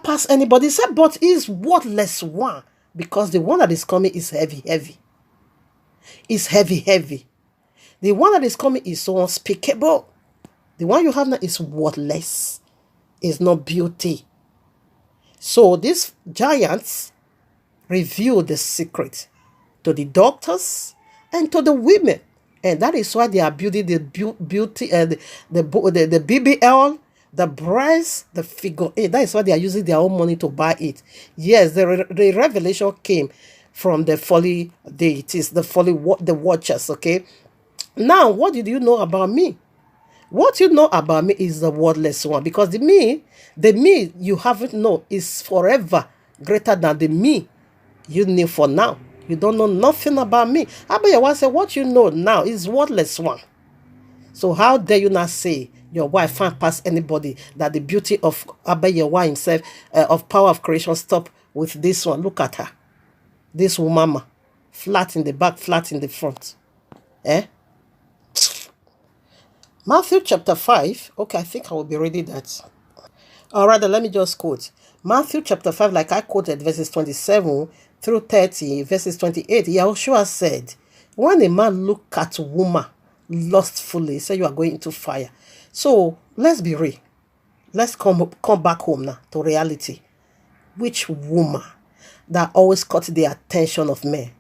pass anybody. He said, but is worthless one, because the one that is coming is heavy, heavy. Is heavy, heavy. The one that is coming is so unspeakable. The one you have now is worthless. It's not beauty. So these giants reveal the secret to the doctors and to the women. And that is why they are building the beauty and the BBL, the breast, the figure 8. That is why they are using their own money to buy it. Yes, the revelation came from the folly deities, the watchers, okay? Now, what did you know about me? What you know about me is the wordless one, because the me you haven't known is forever greater than the me you knew for now. You don't know nothing about me. Abayawa said, what you know now is wordless one. So how dare you not say your wife can't pass anybody, that the beauty of Abayawa himself, of power of creation, stop with this one. Look at her. This woman, flat in the back, flat in the front. Matthew chapter 5. Okay, I think I will be reading that. Or rather, let me just quote. Matthew chapter 5, like I quoted, verses 27 through 30, verses 28. Yahushua said, when a man look at a woman lustfully, say you are going into fire. So, let's be real. Let's come back home now to reality. Which woman that always caught the attention of men?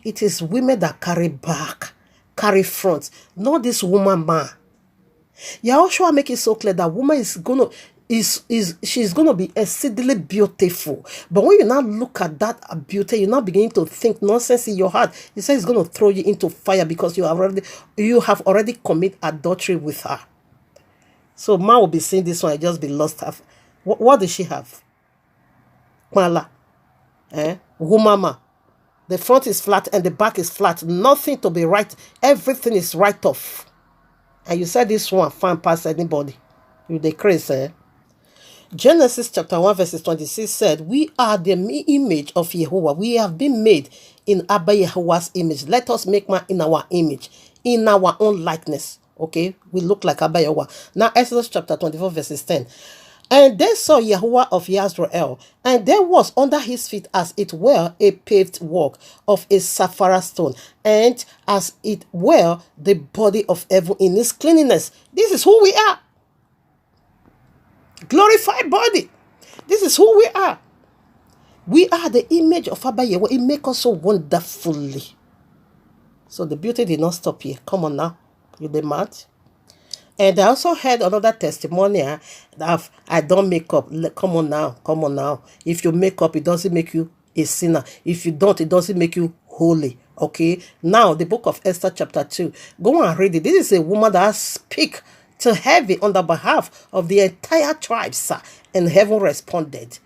It is women that carry back, carry front. Not this woman man. Yahushua make it so clear that woman is she's gonna be exceedingly beautiful. But when you now look at that beauty, you're now beginning to think nonsense in your heart. He says it's gonna throw you into fire because you have already committed adultery with her. So man will be seeing this one, I just be lost. What does she have? Mala. Woman. The front is flat and the back is flat. Nothing to be right. Everything is right off. And you said this one fine past anybody. You the crazy, Genesis chapter 1 verses 26 said, we are the image of Yahuwah. We have been made in YAHUAH'S image. Let us make man in our image, in our own likeness. Okay, we look like YAHUAH. Now Exodus chapter 24 verses 10. And they saw Yahuwah of Israel, and there was under his feet as it were a paved walk of a sapphire stone, and as it were the body of heaven in its cleanliness. This is who we are. Glorified body. This is who we are. We are the image of Abba Yahweh. It makes us so wonderfully. So the beauty did not stop here. Come on now. You the mad? And I also heard another testimony that I don't make up. Come on now. Come on now. If you make up, it doesn't make you a sinner. If you don't, it doesn't make you holy. Okay? Now, the book of Esther chapter 2. Go and read it. This is a woman that speaks to heaven on the behalf of the entire tribes. And heaven responded.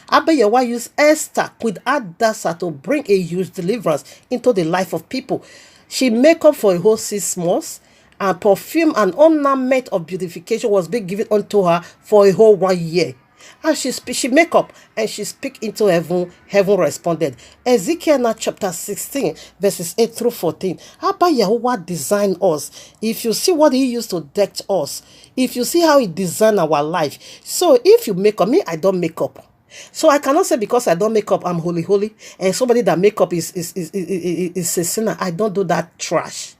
Abba Yahweh used Esther with Adasa to bring a huge deliverance into the life of people. She make up for a whole 6 months. And perfume and ornament of beautification was being given unto her for a whole 1 year. And she make up and she speak into heaven. Heaven responded. Ezekiel chapter 16 verses 8 through 14. Abba Yahweh designed us. If you see what he used to deck us, if you see how he designed our life. So if you make up, me, I don't make up. So I cannot say because I don't make up, I'm holy. And somebody that make up is a sinner. I don't do that trash.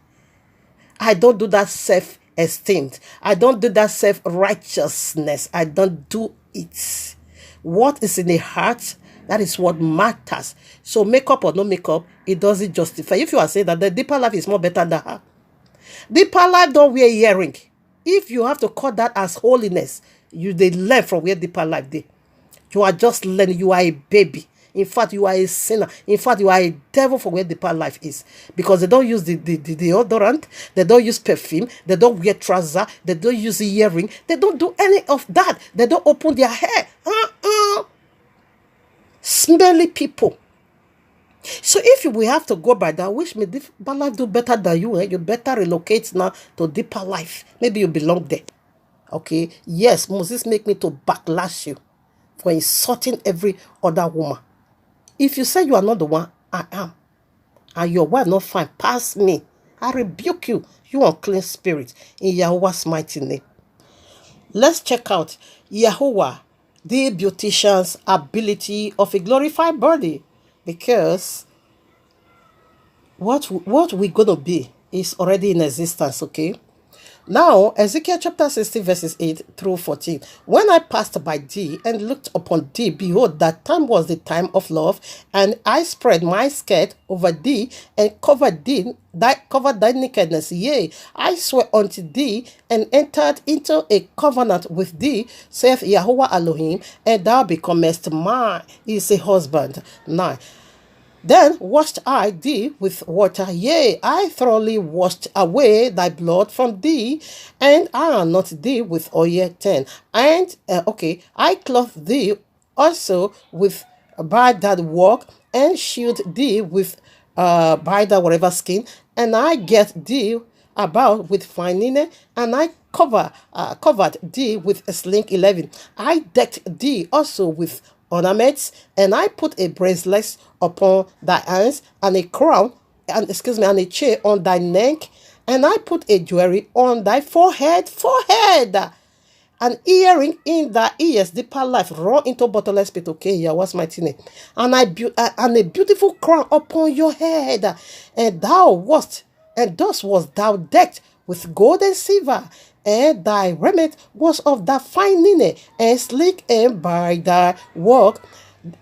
I don't do that self-esteem. I don't do that self-righteousness. I don't do it. What is in the heart, that is what matters. So makeup or no makeup, it doesn't justify. If you are saying that the deeper life is more better than her. Deeper life don't wear earring. If you have to call that as holiness, they learn from where deeper life did. You are just learning. You are a baby. In fact, you are a sinner. In fact, you are a devil for where deeper life is. Because they don't use the deodorant. They don't use perfume. They don't wear trousers. They don't use earring. They don't do any of that. They don't open their hair. Smelly people. So if we have to go by that, wish me deeper life do better than you. You better relocate now to deeper life. Maybe you belong there. Okay? Yes, Moses make me to backlash you for insulting every other woman. If you say you are not the one, I am. And your wife not fine, pass me. I rebuke you, you unclean spirit, in Yahuwah's mighty name. Let's check out Yahuwah the beautician's ability of a glorified body, because what we're gonna be is already in existence. Okay. Now, Ezekiel chapter 16, verses 8 through 14. When I passed by thee and looked upon thee, behold, that time was the time of love, and I spread my skirt over thee and covered thy nakedness. Yea, I swear unto thee and entered into a covenant with thee, saith Yahuwah Elohim, and thou becomest mine. He is a husband. 9. Then washed I thee with water, yea, I thoroughly washed away thy blood from thee, and I anointed thee with oil. 10. And, I clothed thee also with by that work, and shield thee with by that whatever skin, and I get thee about with fine linen, and I covered thee with a sling. 11. I decked thee also with ornaments, and I put a bracelet upon thy hands, and a crown, and a chain on thy neck, and I put a jewelry on thy forehead, an earring in thy ears, deeper life, run into bottomless pit. Okay, yeah, what's my name? And and a beautiful crown upon your head, and thus was thou decked with gold and silver, and thy raiment was of that fine linen, and sleek, and by thy work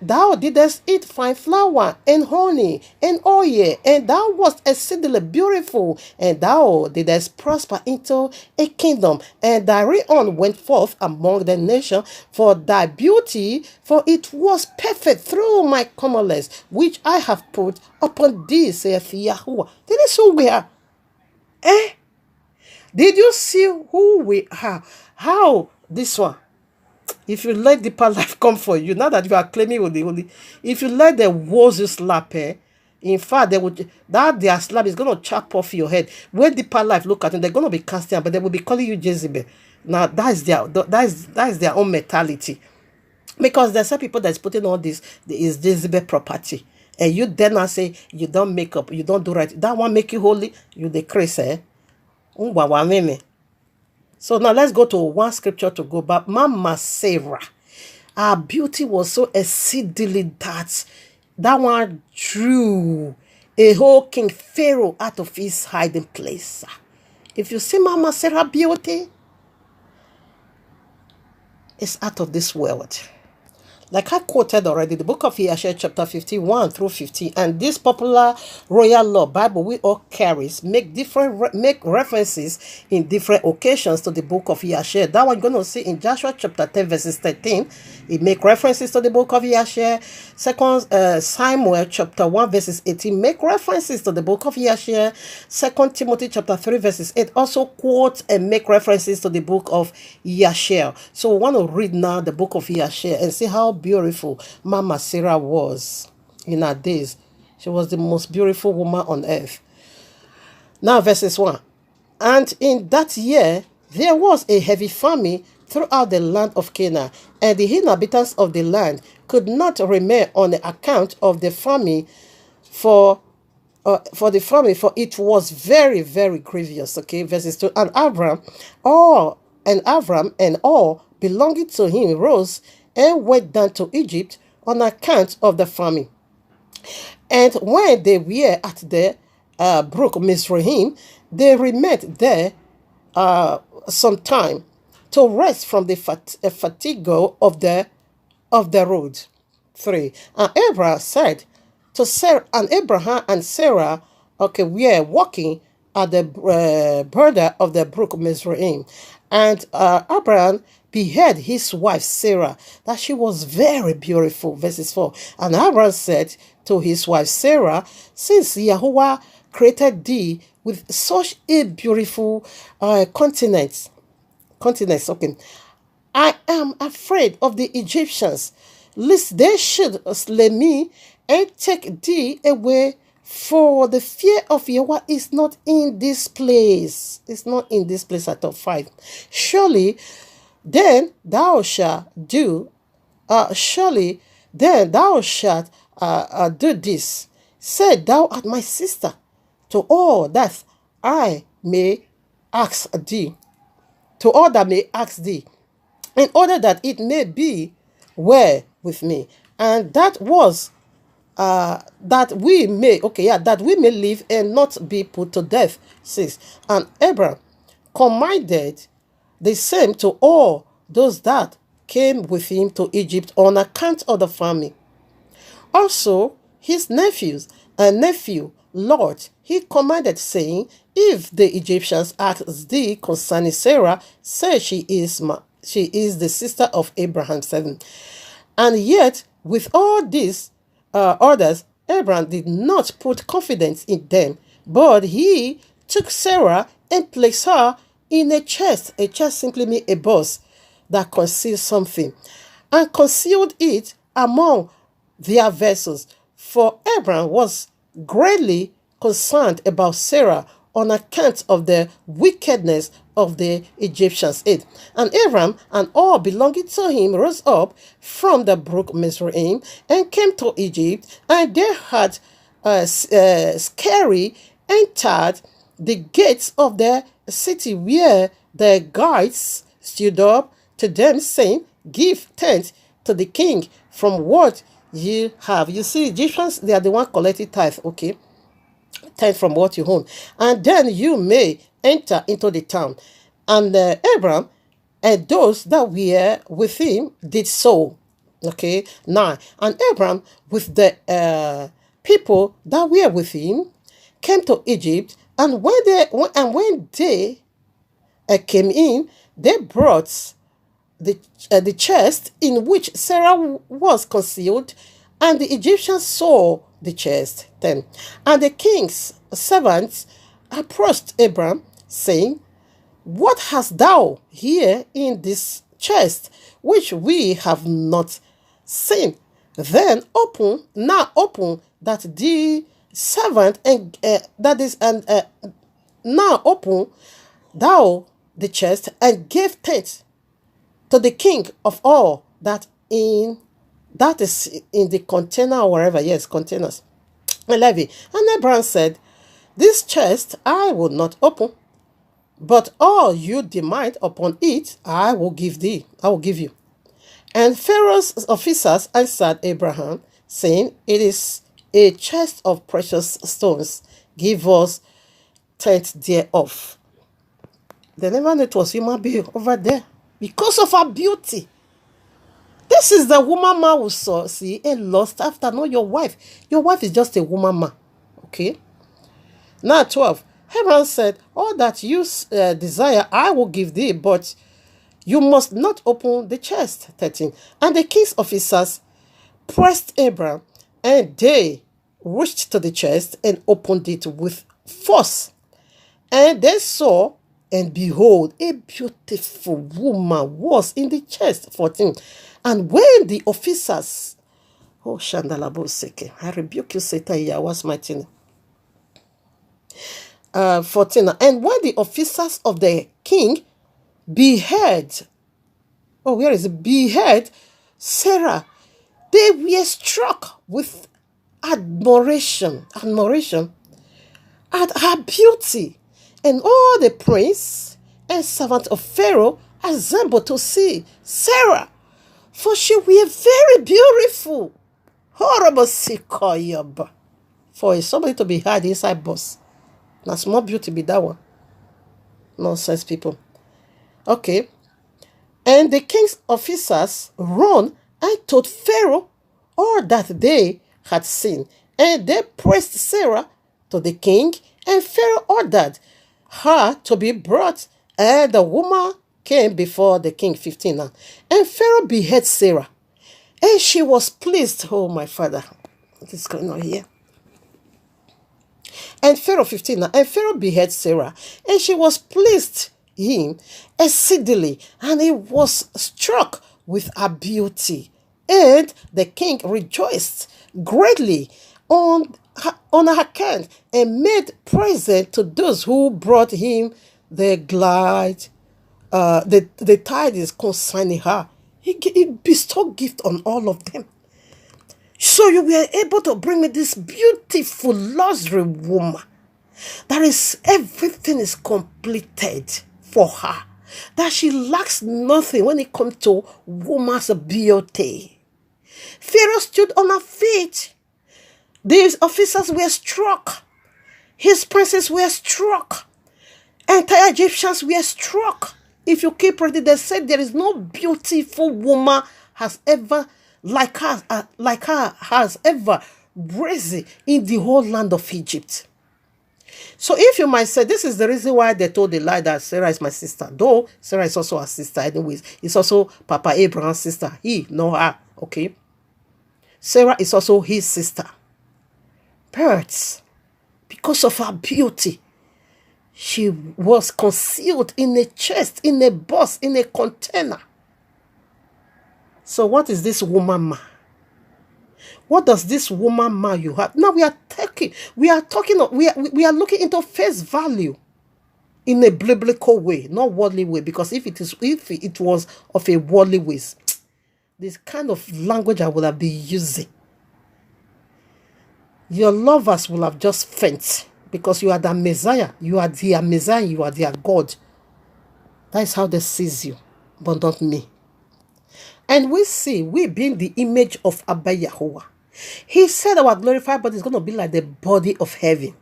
thou didst eat fine flour and honey and oil, and thou wast exceedingly beautiful, and thou didst prosper into a kingdom, and thy reign went forth among the nations for thy beauty, for it was perfect through my commandments, which I have put upon thee, saith Yahuwah. Did you see we are? Did you see who we are? How this one? If you let deeper life come for you, now that you are claiming holy, if you let the walls you slap, in fact, their slap is going to chop off your head. When deeper life look at them, they're going to be casting out, but they will be calling you Jezebel. Now, that is their own mentality. Because there's some people that's putting all this is Jezebel property. And you then not say, you don't make up, you don't do right. That one make you holy, you the crazy, So now let's go to one scripture to go back. Mama Sarah, her beauty was so exceedingly that one drew a whole king Pharaoh out of his hiding place. If you see Mama Sarah beauty, it's out of this world. Like I quoted already, the book of YAHUAH'S chapter 51 through 50, and this popular royal law Bible we all carries make references in different occasions to the book of YAHUAH'S. That one you're going to see in Joshua chapter 10 verses 13. It make references to the book of YAHUAH'S. Second Samuel chapter 1 verses 18 make references to the book of YAHUAH'S. Second Timothy chapter 3 verses 8 also quote and make references to the book of YAHUAH'S. So we want to read now the book of YAHUAH'S and see how beautiful Mama Sarah was in her days. She was the most beautiful woman on earth. Now verses 1. And in that year there was a heavy famine throughout the land of Canaan, and the inhabitants of the land could not remain on the account of the famine for it was very, very grievous. Okay, verses 2. And Abram and all belonging to him rose and went down to Egypt on account of the famine. And when they were at the brook Mizraim, they remained there some time to rest from the fatigue of the road. 3. And Abraham said to Sarah, and Abraham and Sarah, were walking at the border of the brook Mizraim, and Abraham beheld his wife Sarah, that she was very beautiful. Verses 4. And Abraham said to his wife Sarah, since Yahuwah created thee with such a beautiful countenance, I am afraid of the Egyptians, lest they should slay me and take thee away, for the fear of Yahuwah is not in this place. It's not in this place at all. 5. Surely then thou shalt do this. Said thou art my sister, to all that I may ask thee, in order that it may be were with me, and that was that we may live and not be put to death. 6. And Abraham commanded the same to all those that came with him to Egypt on account of the famine. Also, his nephew Lord, he commanded, saying, if the Egyptians ask thee concerning Sarah, say she is the sister of Abraham. 7. And yet, with all these orders, Abraham did not put confidence in them, but he took Sarah and placed her in a chest. A chest simply means a box that conceals something, and concealed it among their vessels. For Abraham was greatly concerned about Sarah on account of the wickedness of the Egyptians. 8. And Abraham and all belonging to him rose up from the brook Mizraim and came to Egypt, and they had scary entered the gates of the city, where the guards stood up to them, saying, give thanks to the king from what you have. You see, Egyptians, they are the one collecting tithe, okay? Tithe from what you own. And then you may enter into the town. And Abraham and those that were with him did so. Okay, 9. And Abraham with the people that were with him came to Egypt, and when they came in, they brought the chest in which Sarah was concealed, and the Egyptians saw the chest. 10. And the king's servants approached Abraham, saying, what hast thou here in this chest, which we have not seen? Then open that the servant, and now open thou the chest, and give thanks to the king of all that is in the container, or wherever. Yes, containers. 11. And Abraham said, this chest I will not open, but all you demand upon it I will give you. And Pharaoh's officers answered Abraham, saying, it is a chest of precious stones. Give us tenth thereof. They never knew it was human being over there because of her beauty. This is the woman man who saw, see, and lost after. No, your wife. Your wife is just a woman man. Okay? Now 12. Abraham said, all that you desire I will give thee, but you must not open the chest. 13. And the king's officers pressed Abraham, and they reached to the chest and opened it with force. And they saw, and behold, a beautiful woman was in the chest. 14. And when the officers, oh Shandalabo Seke, I rebuke you, Satan, YAHUAH'S mighty name. 14. And when the officers of the king beheld Sarah, they were struck with admiration at her beauty. And all the prince and servants of Pharaoh assembled to see Sarah, for she was very beautiful. Horrible sikoyob. For somebody to be hid inside bus. Now small beauty be that one. Nonsense people. Okay. And the king's officers run and told Pharaoh all that they had seen. And they praised Sarah to the king, and Pharaoh ordered her to be brought, and the woman came before the king. 15. And Pharaoh beheaded Sarah, and she was pleased. Oh, my father, what is going on here? And Pharaoh 15. And Pharaoh beheaded Sarah, and she was pleased him exceedingly, and he was struck with her beauty. And the king rejoiced greatly on her account, and made present to those who brought him the tidings concerning her. He bestowed gift on all of them. So you were able to bring me this beautiful luxury woman. That is, everything is completed for her. that she lacks nothing when it comes to woman's beauty. Pharaoh stood on her feet. These officers were struck. His princes were struck. Entire Egyptians were struck. If you keep reading, they said there is no beautiful woman has ever like her has ever risen in the whole land of Egypt. So if you might say, this is the reason why they told the lie that Sarah is my sister. Though Sarah is also her sister anyways. It's also Papa Abraham's sister. He, not her. Okay. Sarah is also his sister. Birds, because of her beauty, she was concealed in a chest, in a box, in a container. So what is this woman ma? What does this woman ma you have? Now we are looking into face value in a biblical way, not worldly way. Because if it was of a worldly way, this kind of language I would have been using, your lovers will have just fainted, because you are the Messiah. You are their Messiah. You are their God. That is how they seize you, but not me. And we being the image of Abba Yahuwah. He said our glorified body is going to be like the body of heaven.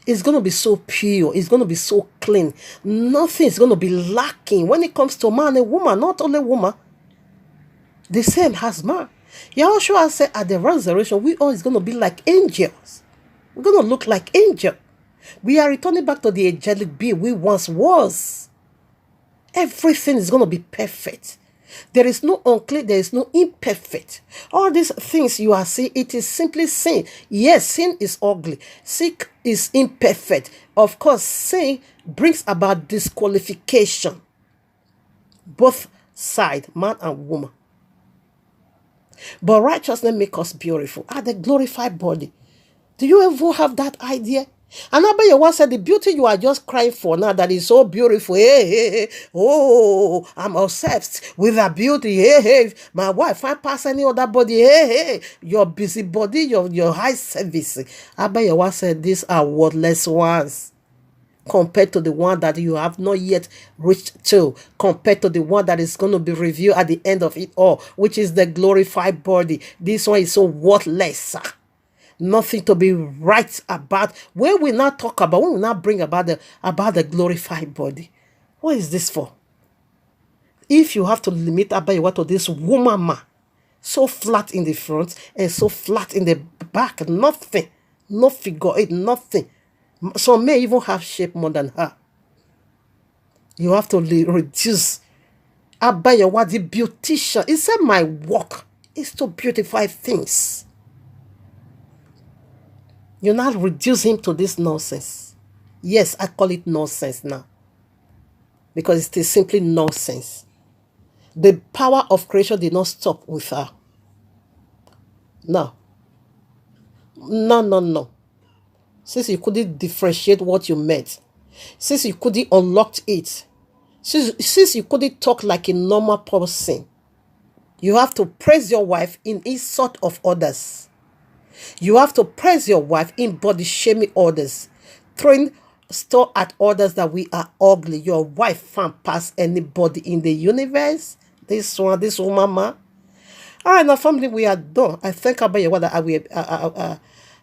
It's going to be so pure. It's going to be so clean. Nothing is going to be lacking when it comes to man and woman, not only woman. The same has man. Yahushua said at the resurrection, we all is going to be like angels. We're going to look like angels. We are returning back to the angelic being we once was. Everything is going to be perfect. There is no unclean, there is no imperfect. All these things you are seeing, it is simply sin. Yes, sin is ugly. Sin is imperfect. Of course, sin brings about disqualification. Both sides, man and woman. But righteousness makes us beautiful. The glorified body. Do you ever have that idea? And Abba Yahuwah said, the beauty you are just crying for now, that is so beautiful. Hey, hey, hey. Oh, I'm obsessed with that beauty. Hey, hey. My wife, FinepassAnybody. Hey, hey. Your busy body, your high service. Abba Yahuwah said, these are worthless ones, compared to the one that you have not yet reached to, compared to the one that is going to be revealed at the end of it all, which is the glorified body. This one is so worthless. Nothing to be right about. When we now talk about, when we now bring about the glorified body, what is this for? If you have to limit Abba Yahuwah to this woman ma, so flat in the front and so flat in the back, nothing, no figure eight, nothing. Some may even have shape more than her. You have to reduce. Abba Yahuwah, the beautician, he said, my work is to beautify things. You now reduce him to this nonsense. Yes, I call it nonsense now, because it is simply nonsense. The power of creation did not stop with her. No. Since you couldn't differentiate what you meant, since you couldn't unlock it, since you couldn't talk like a normal person, you have to praise your wife in insult of others. You have to praise your wife in body shaming others, throwing store at others that we are ugly. Your wife can't pass anybody in the universe. This woman, ma. All right, now family, we are done. I thank Abba Yahuwah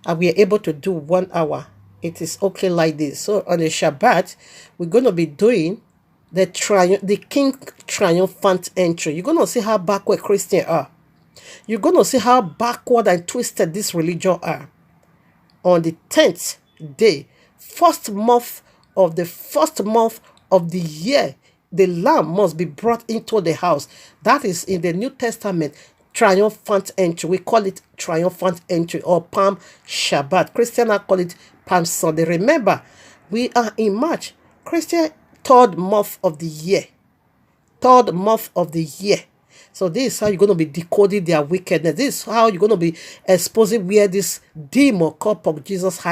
that we are able to do 1 hour. It is okay like this. So on the Shabbat, we're going to be doing the King triumphant entry. You're going to see how backward Christians are. You're going to see how backward and twisted this religion are. On the 10th day, first month of the year, the lamb must be brought into the house. That is in the New Testament, triumphant entry. We call it triumphant entry or Palm Shabbat. Christians call it Palm Sunday. Remember, we are in March. Christian, third month of the year. So this is how you're going to be decoding their wickedness. This is how you're going to be exposing where this demon called Jesus hides.